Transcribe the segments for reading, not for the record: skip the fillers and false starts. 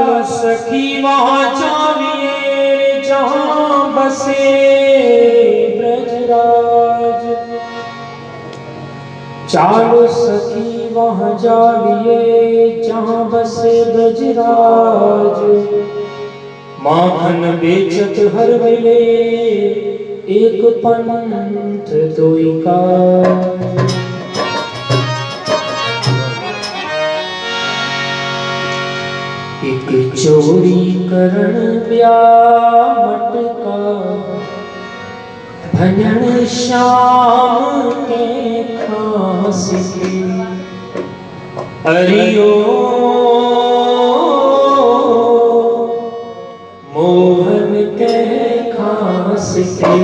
चालो सखी वहाँ जाविए जहाँ बसे ब्रजराज। चालो सखी वहाँ जाविए जहाँ बसे ब्रजराज। माखन बेचत हर वेले एक पंथ दोई का। एक चोरी करण ब्याह मटका भजन श्याम के खास के। हरिओ मोहन के खास के।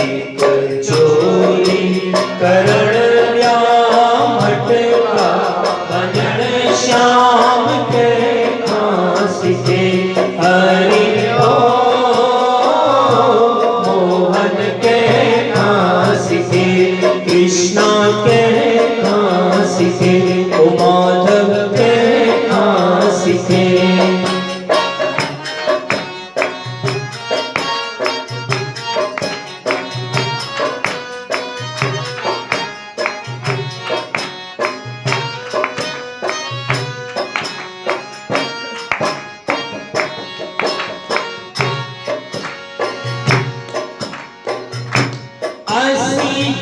एक चोरी करण ब्याह मटका भजन श्याम के के। हरिओ मोहन के खास के। कृष्णा के खास के। ओ माधव के खास के।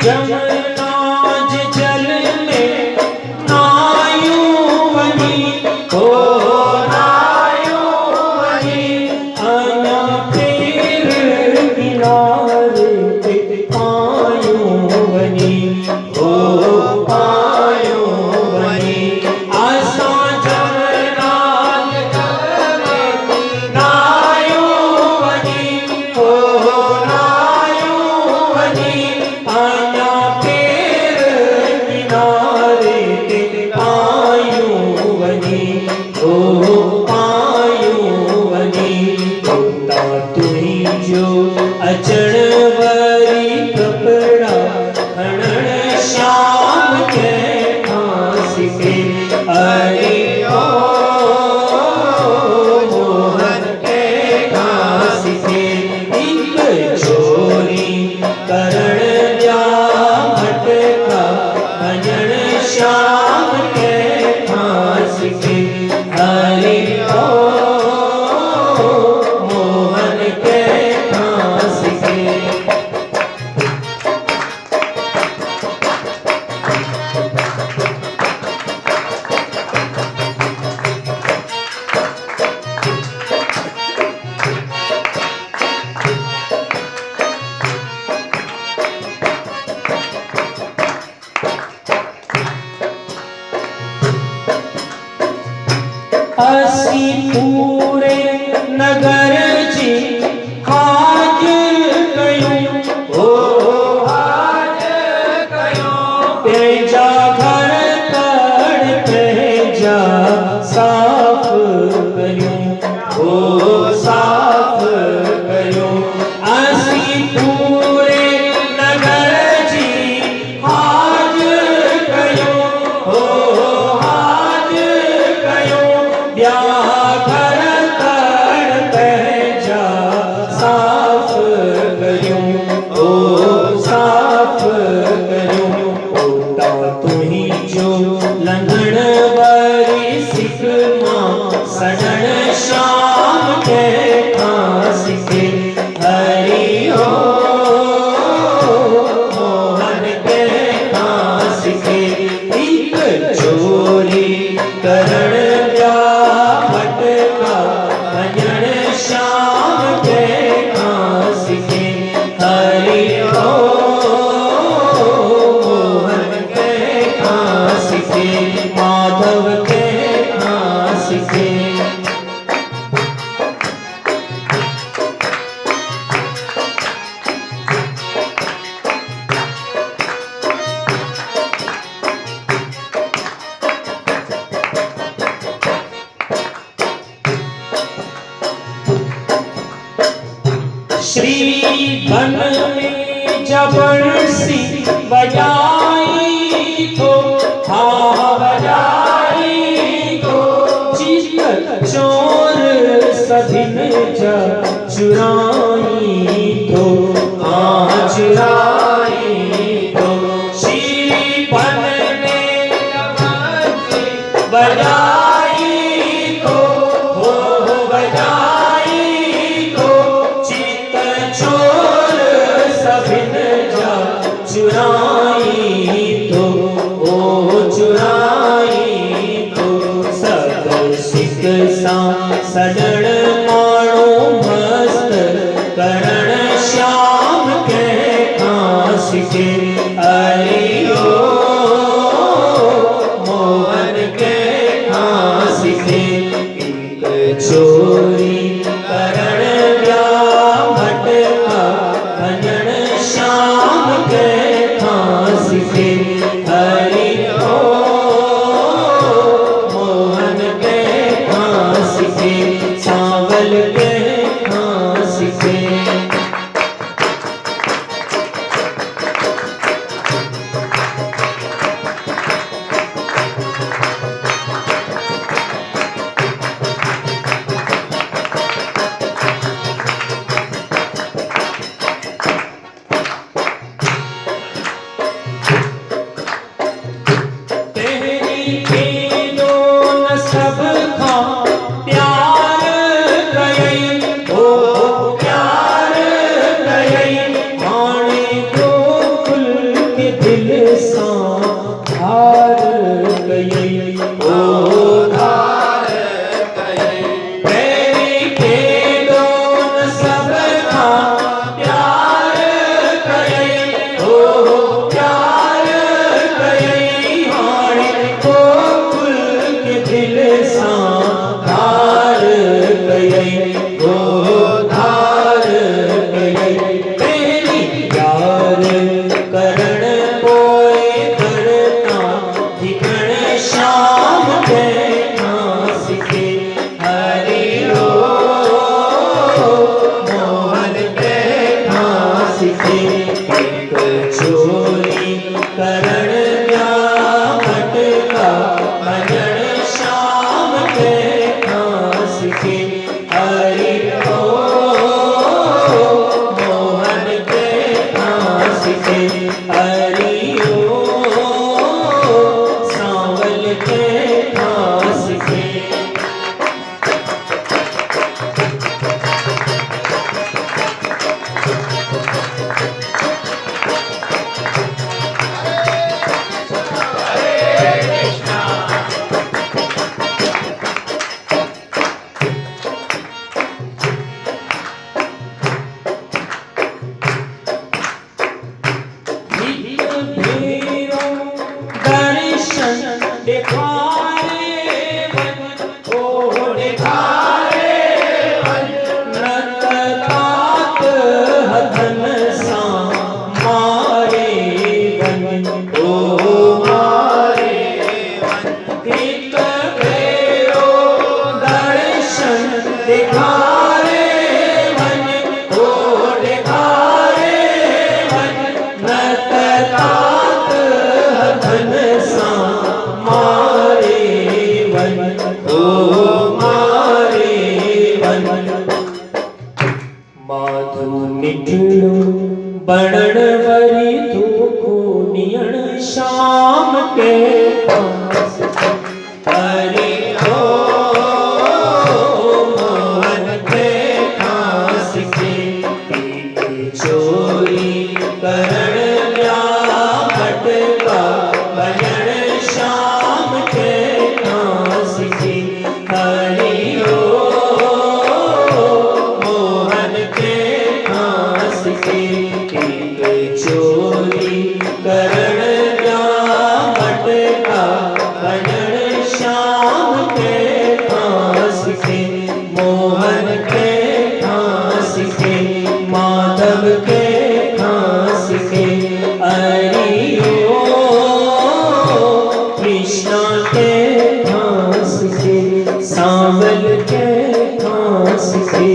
जमनाज जल में नायु बनी हो नायु बनी। आया फिर किनारे पे पायु बनी हो पायु बनी। आसा जमनाज जल में नायु बनी हो नायु बनी। अचण वरी कपड़ा खणण श्याम के खास के। हरिओ मोहन के खास के। एक चोरी करण ब्याह मटका भजन श्याम के खास के। हरिओ मोहन के खास के। असी पूरे नगर जी आज कयूं हो आज कयूं। तेजा घर कड़ तेजा साफ कयूं हो साफ कयूं। असी पूरे नगर जी आज कयूं हो आज कयूं। ब्याह घर कड़ तेजा साफ कयूं ओ साफ कयूं। ओता तुही जो लंघण वरी सिख मां सजण श्याम के खास के। हरिओ मोहन के खास के। एक चोरी करण ब्याह मटका भजन श्याम के खास के। हरिओ मोहन के खास के। माधव के खास के। श्री बन में जबरसी बजाई तो हाँ बजाई तो। चित चोर सभिन जब चुराई तो चुराई तो श्रीपन ने बजाई तो हो बजाई तो चित चोर सभिन जब चुराई तो ओ चुराई तो सब सिख सजण माणो मस्त करण श्याम के खास के अरियो मोहन के खास के एक चोरी करण व्यामट का भजन श्याम के खास के हरियो मोहन के खास के सांवल के खास के चोरी करण व्यामट का भजन श्याम के खास के हरियो मोहन के खास के हरियो सांवल के खास के बणन वरी तू खूनियण शाम के पास हरि हो मोहन के खास के चोरी करण व्यामट का भजन श्याम के खास के हरि हो मोहन के खास के चोरी करण व्यामट का भजन श्याम के खास के मोहन के खास के माधव के खास के हरियो कृष्णा के खास के सांवल के खास के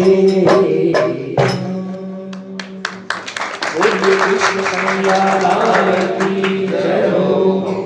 कृष्ण कन्हैया लाल